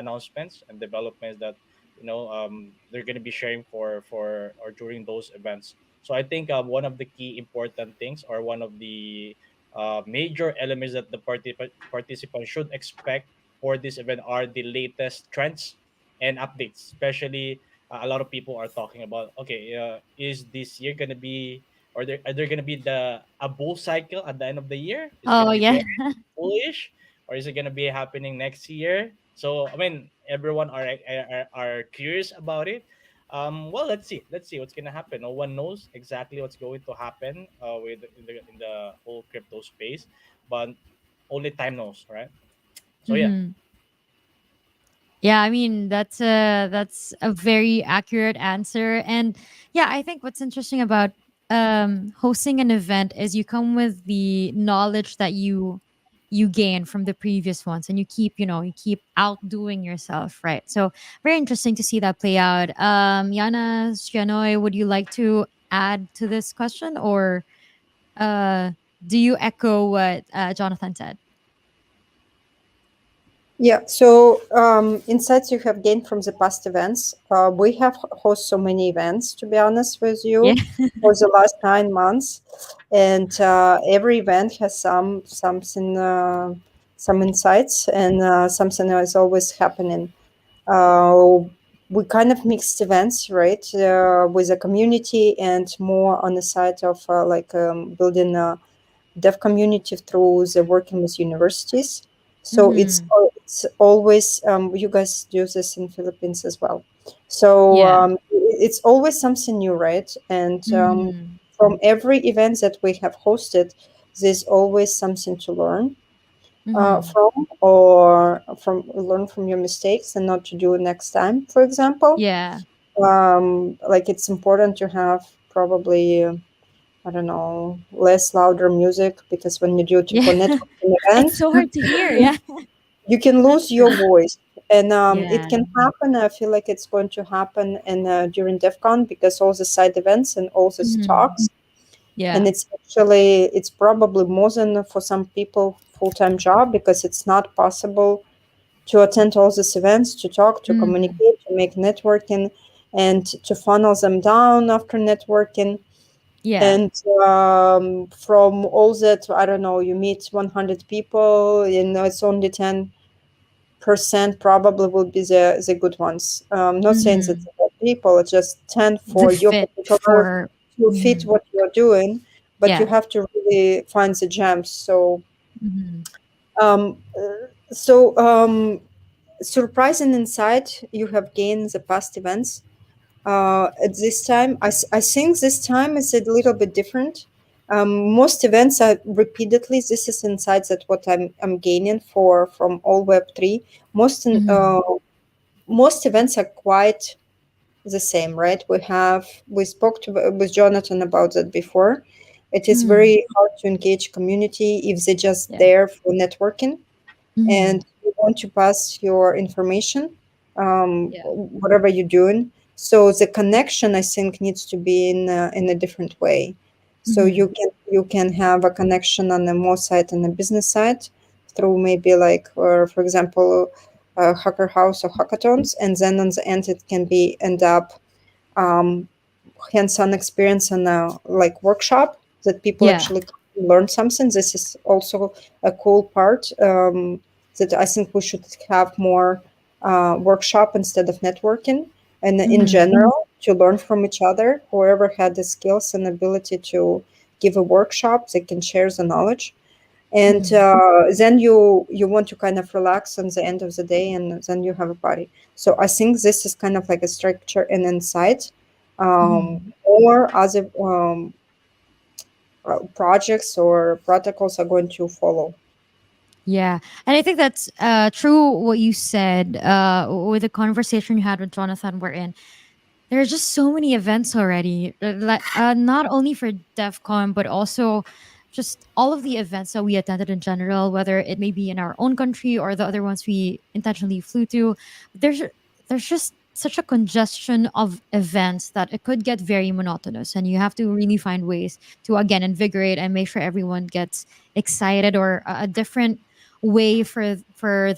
announcements and developments that they're going to be sharing for or during those events. So I think one of the key important things or one of the major elements that the participants should expect for this event are the latest trends and updates. Especially, a lot of people are talking about, okay, is this year going to be Or are there gonna be a bull cycle at the end of the year? Is it Oh gonna be yeah. very bullish, or is it gonna be happening next year? So I mean, everyone are curious about it. Well, let's see. Let's see what's gonna happen. No one knows exactly what's going to happen with in the whole crypto space, but only time knows, right? So yeah. Mhm. Yeah, I mean that's a very accurate answer. And yeah, I think what's interesting about hosting an event is you come with the knowledge that you gain from the previous ones, and you keep outdoing yourself, right? So very interesting to see that play out. Yana Shianoy, would you like to add to this question, or uh do you echo what Jonathan said? Yeah, so insights you have gained from the past events. We have host so many events, to be honest with Yeah. you, for the last 9 months, and every event has some insights, and something is always happening. Uh, we kind of mixed events, right, with a community and more on the side of building dev community through the working with universities. So Mhm. it's always you guys do this in Philippines as well. So Yeah. it's always something new, right? And Mhm. from every event that we have hosted, there's always something to learn Mhm. from, or from learn from your mistakes and not to do it next time. For example, Yeah. like it's important to have probably I don't know, less louder music, because when you do Yeah. tipo networking It's event, so hard to hear. Yeah. you can That's lose true. your voice. And it Yeah. can happen. I feel like it's going to happen in during DEF CON, because all the side events and all these Mhm. talks, and Yeah. it's probably more than for some people full-time job, because it's not possible to attend all these events, to talk, to Mhm. communicate, to make networking, and to funnel them down after networking. Yeah. And from all that, I don't know, you meet 100 people, it's only 10% probably will be the good ones. Not saying that Mhm. the bad people, it's just 10 The for your fit particular, for to fit mhm. what you're doing, but you Yeah. have to really find the gems. So Mhm. um, so surprising insight you have gained the past events. At this time, I think this time is a little bit different. Most events are repeatedly. This is insights that what I'm gaining for from all Web3. Mhm. Most events are quite the same, right? We spoke with Jonathan about that before. It is Mhm. very hard to engage community if they're just Yeah. there for networking, Mhm. and you want to pass your information, Yeah. whatever you're doing. So the connection, I think, needs to be in a different way. So Mhm. you can have a connection on the more side and the business side through maybe like, or for example, hacker house or hackathons, and then on the end it can be end up um, hands-on experience in a like workshop that people Yeah. actually learn something. This is also a cool part, that I think we should have more workshop instead of networking, and in Mhm. general to learn from each other. Whoever had the skills and ability to give a workshop, they can share the knowledge, and Mhm. then you want to kind of relax on the end of the day, and then you have a party. So I think this is kind of like a structure and insight, Mhm. or other projects or protocols are going to follow. Yeah. And I think that's true what you said with the conversation you had with Jonathan we're in. There are just so many events already, not only for DEF CON, but also just all of the events that we attended in general, whether it may be in our own country or the other ones we intentionally flew to. There's just such a congestion of events that it could get very monotonous, and you have to really find ways to again invigorate and make sure everyone gets excited, or a different way for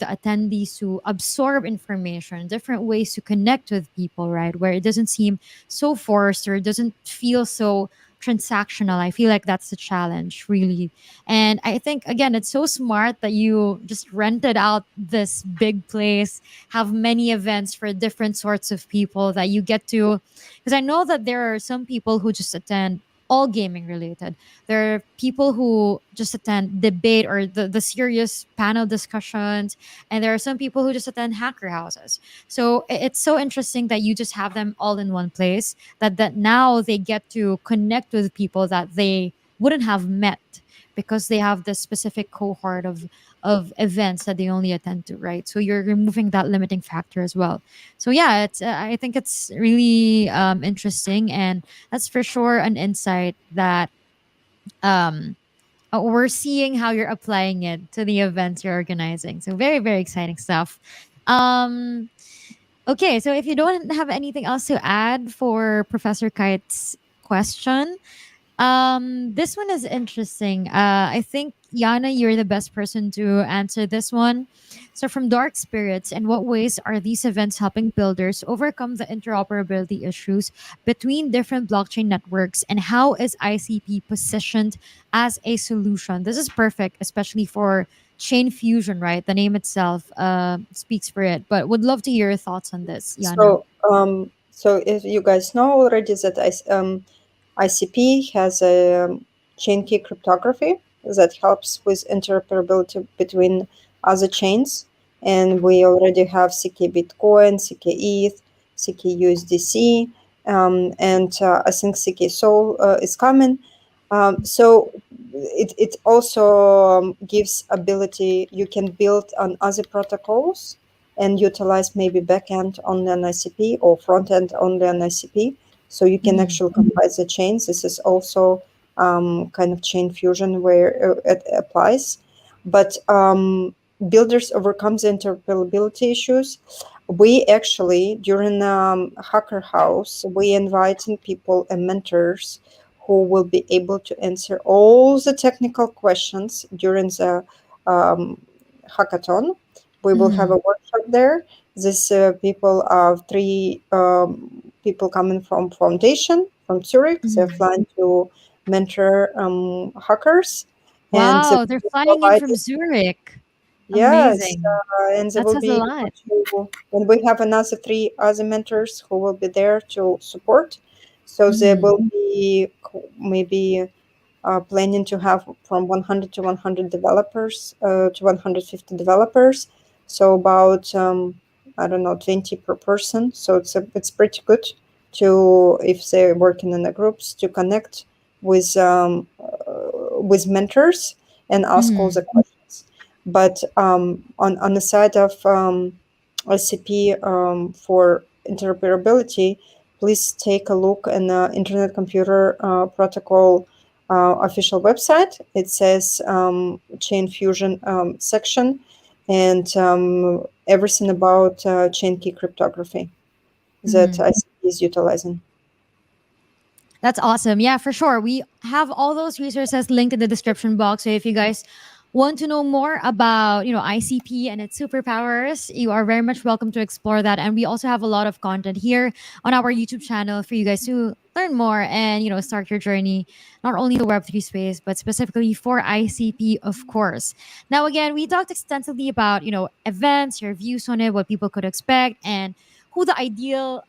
the attendees to absorb information, different ways to connect with people, right? Where it doesn't seem so forced, or it doesn't feel so transactional. I feel like that's the challenge, really. And I think again, it's so smart that you just rented out this big place, have many events for different sorts of people that you get to, because I know that there are some people who just attend all gaming related. There are people who just attend debate or the serious panel discussions, and there are some people who just attend hacker houses. So it's so interesting that you just have them all in one place, that now they get to connect with people that they wouldn't have met because they have this specific cohort of events that they only attend to, right? So you're removing that limiting factor as well. So yeah, it's I think it's really interesting, and that's for sure an insight that um we're seeing how you're applying it to the events you're organizing. So very, very exciting stuff. Um, okay, so if you don't have anything else to add for Professor Kite's question, this one is interesting. I think Yana, you're the best person to answer this one. So, from Dark Spirits, in what ways are these events helping builders overcome the interoperability issues between different blockchain networks, and how is ICP positioned as a solution? This is perfect, especially for chain fusion, right? The name itself speaks for it. But would love to hear your thoughts on this, Yana. So if you guys know already that ICP has a chain key cryptography that helps with interoperability between other chains, and we already have CK Bitcoin, CK ETH, CK USDC, and I think CK Sol is coming. So it also gives ability, you can build on other protocols and utilize maybe backend on an ICP or front end on an ICP. So you can Mhm. actually compile the chains. This is also kind of chain fusion where it applies. But builders overcome the interoperability issues. We actually, during Hacker House, we inviting people and mentors who will be able to answer all the technical questions during the hackathon. We will have a Mhm. workshop there. These people are three people coming from foundation from Zurich. They're Mhm. flying to mentor hackers, and they Wow, they're will flying in provide, from Zurich. yes, Amazing. and they That will says a be able lot. to. And we have another three other mentors who will be there to support. So there Mhm. will be maybe planning to have from 100 to 100 developers to 150 developers. So about I don't know 20 per person. So it's pretty good to, if they're working in the groups, to connect with mentors and ask all the Mhm. questions. But on the side of ICP for interoperability, please take a look in the Internet Computer Protocol official website. It says Chain Fusion section, and everything about chain key cryptography that Mhm. ICP is utilizing. That's awesome. Yeah, for sure. We have all those resources linked in the description box. So if you guys want to know more about, ICP and its superpowers, you are very much welcome to explore that. And we also have a lot of content here on our YouTube channel for you guys to learn more and, start your journey, not only in the Web3 space, but specifically for ICP, of course. Now, again, we talked extensively about, events, your views on it, what people could expect, and who the ideal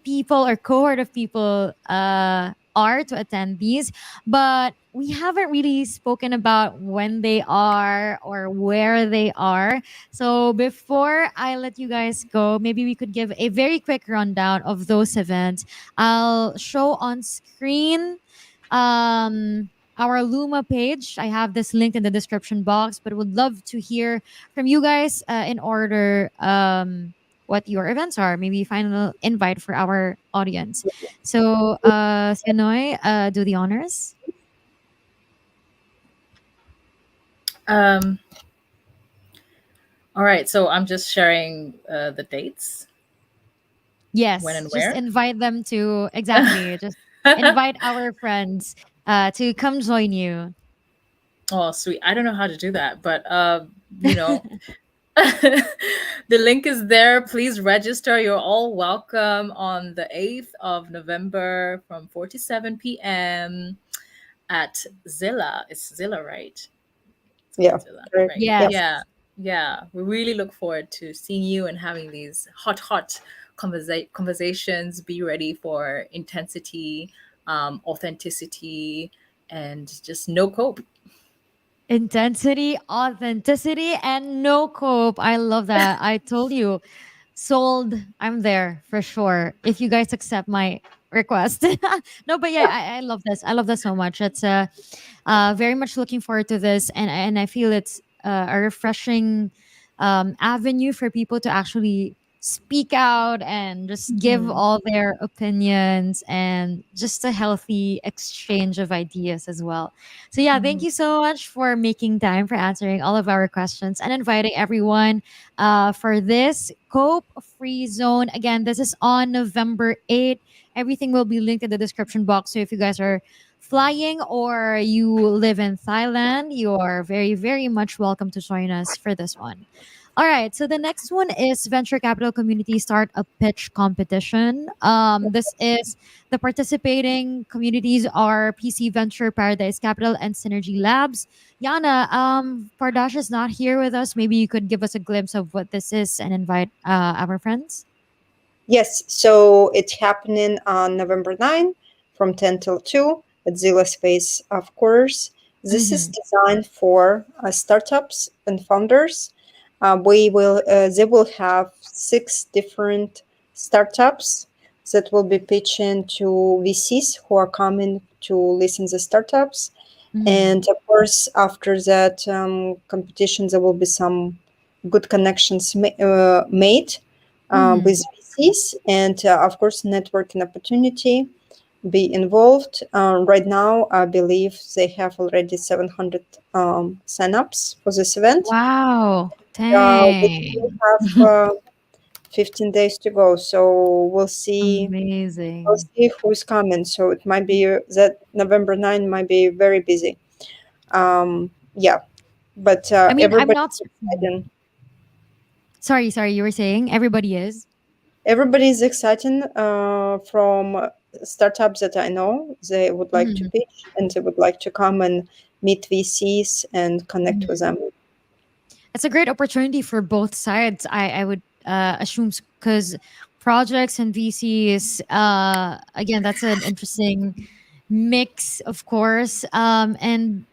people or cohort of people are to attend these, but we haven't really spoken about when they are or where they are. So before I let you guys go, maybe we could give a very quick rundown of those events. I'll show on screen our Luma page. I have this linked in the description box, but would love to hear from you guys in order what your events are. Maybe final invite for our audience. So, Sianoy, do the honors. Um, all right, so I'm just sharing the dates, when Yes, and just where. invite them to exactly. Just invite our friends to come join you. Oh, sweet. I don't know how to do that, but you know, the link is there. Please register. You're all welcome on the 8th of November from 4 to 7 p.m. at Zilla. It's Zilla, right? It's Yeah, called Zilla, correct. right? Yep. Yes. Yeah. Yeah. We really look forward to seeing you and having these hot conversations. Be ready for intensity. authenticity, and just no cope. Intensity, authenticity, and no cope. I love that. I told you, sold. I'm there for sure. If you guys accept my request. No, but yeah, I love this. I love this so much. It's very much looking forward to this, and I feel it's a refreshing avenue for people to actually speak out and just give Mhm. all their opinions and just a healthy exchange of ideas as well. So yeah, thank Mhm. you so much for making time for answering all of our questions and inviting everyone for this cope free zone. Again, this is on November 8th. Everything will be linked in the description box. So if you guys are flying or you live in Thailand, you are very, very much welcome to join us for this one. All right, so the next one is Venture Capital Community Startup Pitch Competition. This is the participating communities are PC Venture, Paradise Capital, and Synergy Labs. Yana, Pardash is not here with us. Maybe you could give us a glimpse of what this is and invite our friends. Yes, so it's happening on November 9 from 10 till 2 at Zilla Space, of course. This is Mm-hmm. designed for startups and founders. They will have 6 different startups that will be pitching to VCs who are coming to listen the startups. Mm-hmm. And of course, after that competition, there will be some good connections made Mm-hmm. with VCs, and of course, networking opportunity be involved. Right now, I believe they have already 700 signups for this event. Wow. We still Dang. have 15 days to go, so we'll see. We'll Amazing. see who's coming. So it might be that November 9 might be very busy. Yeah, but I mean, I'm everybody not. is exciting. Sorry. You were saying everybody is. Everybody is exciting from startups that I know. They would like to Mhm, pitch and they would like to come and meet VCs and connect with mhm. them. It's a great opportunity for both sides. I would assume because projects and VCs. Again, that's an interesting mix, of course. And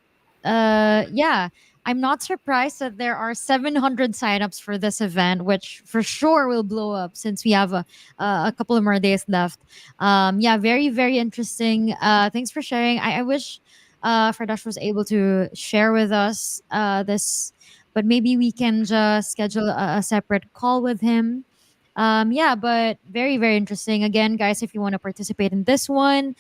yeah, I'm not surprised that there are 700 signups for this event, which for sure will blow up since we have a couple of more days left. Yeah, very, very interesting. Thanks for sharing. I wish Fardash was able to share with us this, but maybe we can just schedule a separate call with him. Yeah, but very, very interesting. Again, guys, if you want to participate in this one,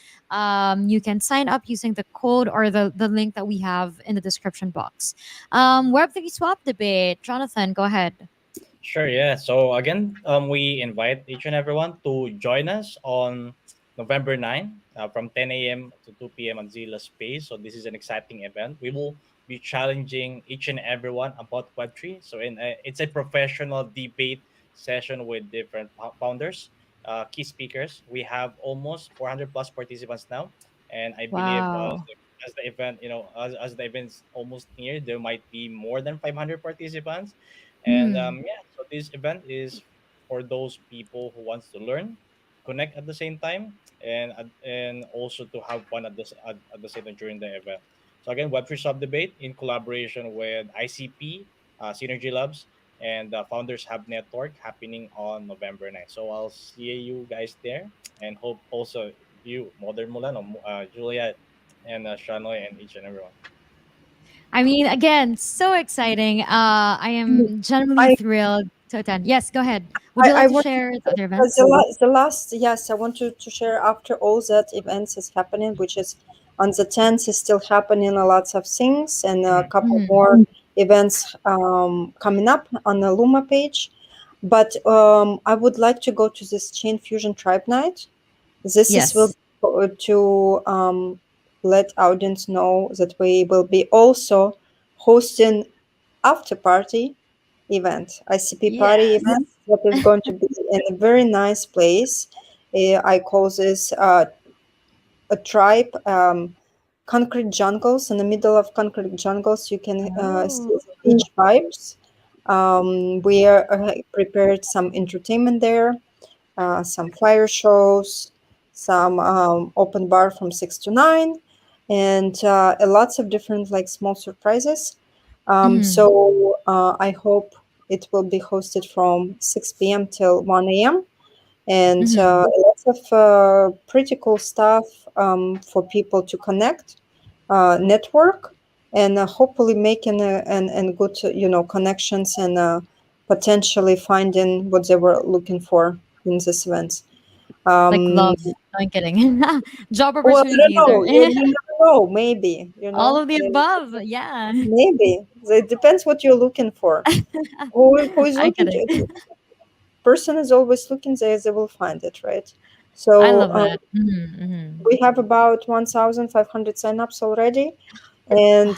you can sign up using the code or the link that we have in the description box. Web3 swap debate. Jonathan, go ahead. Sure, yeah. So again, we invite each and everyone to join us on November 9 from 10 a.m. to 2 p.m. at Zilla Space. So this is an exciting event. We will be challenging each and everyone about Web3. So it's a professional debate session with different founders, key speakers. We have almost 400 plus participants now. And I believe Wow. as the event, as the event's almost near, there might be more than 500 participants. And Mhm. yeah, so this event is for those people who wants to learn, connect at the same time, and also to have fun at the same time during the event. So again, Web3 Sub Debate in collaboration with ICP, Synergy Labs, and the Founders Hub Network happening on November 9th. So I'll see you guys there, and hope also you, Modern Mulano, Juliet, and Shanoy, and each and everyone. I mean, again, so exciting. I am genuinely I, thrilled to attend. Yes, go ahead. Would you like I to want to, share the other events? the last, yes, I want to share after all that events is happening, which is on the 10th is still happening lots of things and a Mhm. couple Mhm. more events coming up on the Luma page. But I would like to go to this Chain Fusion Tribe Night. This is will Yes. to let audience know that we will be also hosting after party event, ICP party Yes. event that is going to be in a very nice place. I call this a tribe. Concrete jungles. In the middle of concrete jungles, you can see Oh. the beach vibes. We are prepared some entertainment there, some flyer shows, some open bar from 6 to 9, and lots of different like small surprises. Mhm. So I hope it will be hosted from 6 p.m. till 1 a.m. And Mhm. lots of pretty cool stuff for people to connect, network, and hopefully making and good connections and potentially finding what they were looking for in this event. Like Um, love. No, I'm kidding. Job well, I don't opportunities or know. You never know. Maybe all of the above. Yeah. maybe it depends what you're looking for. Who is I looking get to it. person is always looking there, they will find it, right? I So love that. Mhm. Mhm. we have about 1,500 signups already, and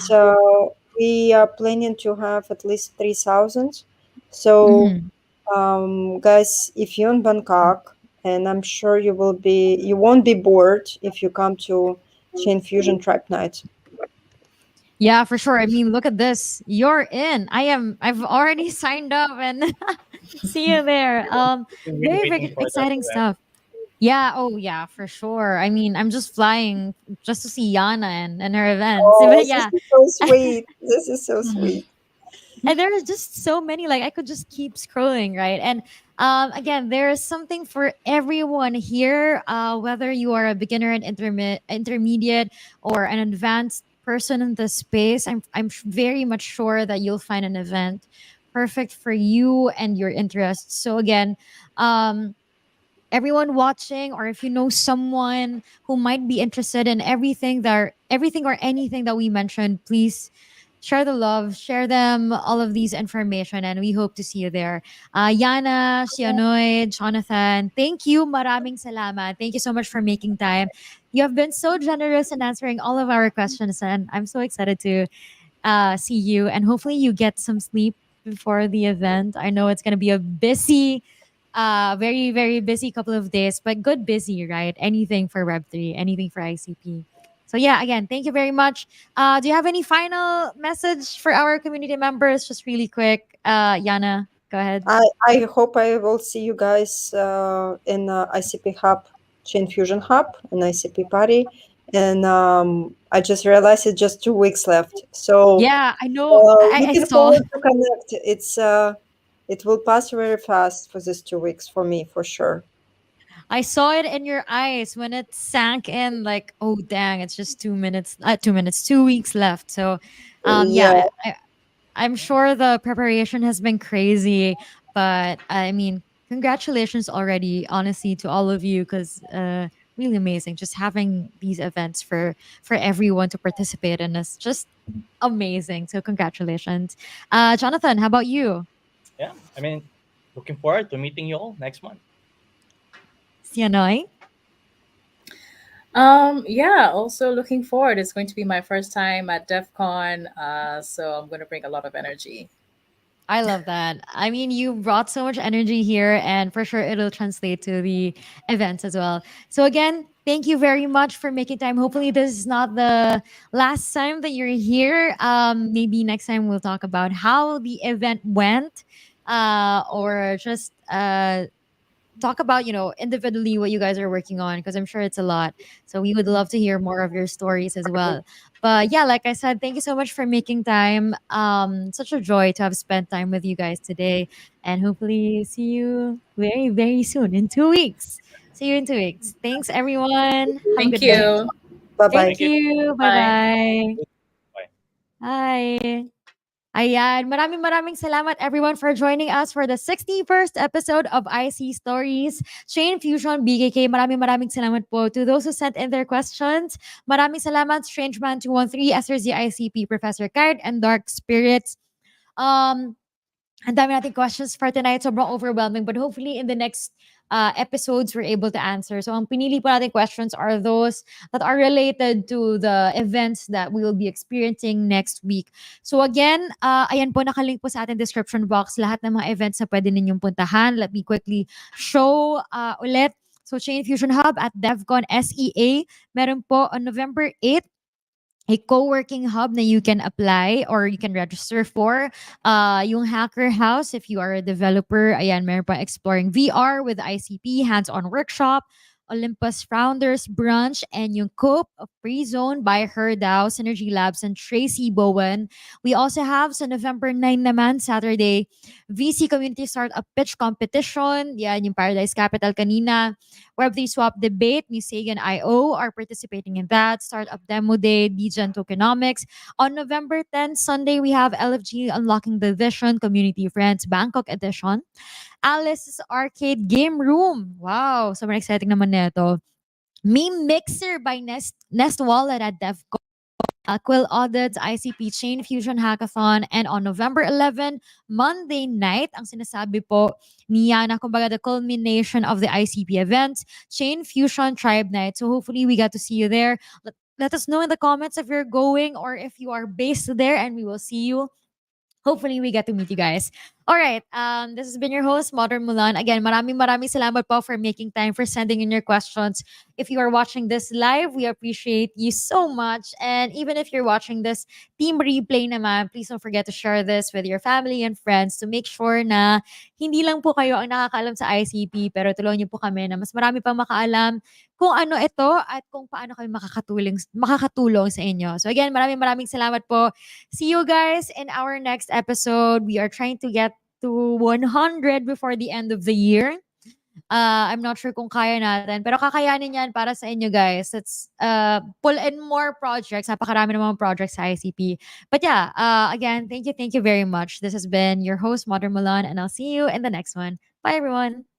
we are planning to have at least 3,000. So, Mhm. guys, if you're in Bangkok, and I'm sure you won't be bored if you come to Chain Fusion Tribe Night. Yeah, for sure. I mean, look at this. You're in. I've already signed up and see you there. We've been Very, waiting very for that exciting event. stuff. Yeah, oh yeah, for sure. I mean, I'm just flying just to see Yana and her events. Oh, But this yeah. is so sweet. This is so sweet. And there are just so many, like I could just keep scrolling, right? And again, there is something for everyone here, whether you are a beginner and intermediate or an advanced person in the space. I'm very much sure that you'll find an event perfect for you and your interests. So again, um everyone watching, or if you know someone who might be interested in everything or anything that we mentioned, please share the love, share them all of these information, and we hope to see you there. Yana, Sianoy, Jonathan, thank you. Maraming salamat. Thank you so much for making time. You have been so generous in answering all of our questions, and I'm so excited to see you. And hopefully, you get some sleep before the event. I know it's going to be a busy, very, very busy couple of days, but good busy, right? Anything for Web3, anything for ICP. So, yeah, again, thank you very much. Do you have any final message for our community members? Just really quick. Yana, go ahead. I hope I will see you guys in ICP Hub, Chain Fusion Hub, and ICP Party. And I just realized it's just 2 weeks left. So Yeah, I know. I looking saw. forward to connect. It will pass very fast for these 2 weeks for me, for sure. I saw it in your eyes when it sank in. Like, oh dang, it's just 2 minutes. 2 minutes, 2 weeks left. So, Yeah, yeah, I'm sure the preparation has been crazy, but I mean, congratulations already, honestly, to all of you, because really amazing. Just having these events for everyone to participate in is just amazing. So, congratulations, Jonathan. How about you? Yeah, I mean, looking forward to meeting you all next month. Sianoy? Yeah, also looking forward. It's going to be my first time at DEF CON, so I'm going to bring a lot of energy. I love that. I mean, you brought so much energy here, and for sure it'll translate to the events as well. So, again, thank you very much for making time. Hopefully, this is not the last time that you're here. Maybe next time we'll talk about how the event went, or just talk about individually what you guys are working on, because I'm sure it's a lot. So we would love to hear more of your stories as well. But yeah, like I said, thank you so much for making time. Such a joy to have spent time with you guys today, and hopefully see you very, very soon in 2 weeks. See you in 2 weeks. Thanks everyone, have a Thank good night. you. bye bye. Thank Thank you. you. Bye Bye. bye. Bye. Bye. Ayan, maraming maraming salamat everyone for joining us for the 61st episode of IC Stories, Chain Fusion BKK. Maraming maraming salamat po to those who sent in their questions. Maraming salamat, Strangeman213, SRZ ICP, Professor Card, and Dark Spirits. Um, ang dami nating questions for tonight. Sobrang overwhelming. But hopefully in the next episodes, we're able to answer. So ang pinili po natin questions are those that are related to the events that we will be experiencing next week. So again, ayan po, nakalink po sa ating description box lahat ng mga events na pwede ninyong puntahan. Let me quickly show ulit. So Chain Fusion Hub at DevCon SEA. Meron po on November 8th, a co-working hub na you can apply or you can register for. Yung Hacker House, if you are a developer, ayan, meron pa exploring VR with ICP, hands-on workshop. Olympus Founders Brunch, and yung Cope of Free Zone by Herdao, Synergy Labs, and Tracy Bowen. We also have sa November 9 naman, Saturday, VC Community Startup Pitch Competition. Yan, yung Paradise Capital kanina. Web3 Swap Debate, Musagan IO are participating in that. Startup Demo Day, Degen Tokenomics. On November 10, Sunday, we have LFG Unlocking the Vision Community Friends Bangkok Edition. Alice's Arcade Game Room. Wow, sobrang exciting naman nito. Meme Mixer by Nest Wallet at DevCo. Quill Audits, ICP Chain Fusion Hackathon, and on November 11, Monday night, ang sinasabi po ni Yana, kumbaga the culmination of the ICP events, Chain Fusion Tribe Night. So hopefully we got to see you there. Let us know in the comments if you're going or if you are based there, and we will see you. Hopefully, we get to meet you guys. All right. This has been your host, Modern Mulan. Again, maraming salamat po for making time, for sending in your questions. If you are watching this live, we appreciate you so much. And even if you're watching this team replay naman, please don't forget to share this with your family and friends to make sure na hindi lang po kayo ang nakakaalam sa ICP, pero tulungan niyo po kami na mas marami pang makaalam kung ano ito at kung paano kami makakatulong sa inyo. So again, maraming salamat po. See you guys in our next episode. We are trying to get to 100 before the end of the year. I'm not sure kung kaya natin, pero kakayanin yan para sa inyo guys. Let's pull in more projects. Napakarami ng mga projects sa ICP. But yeah, again, thank you very much. This has been your host, Modern Milan, and I'll see you in the next one. Bye everyone.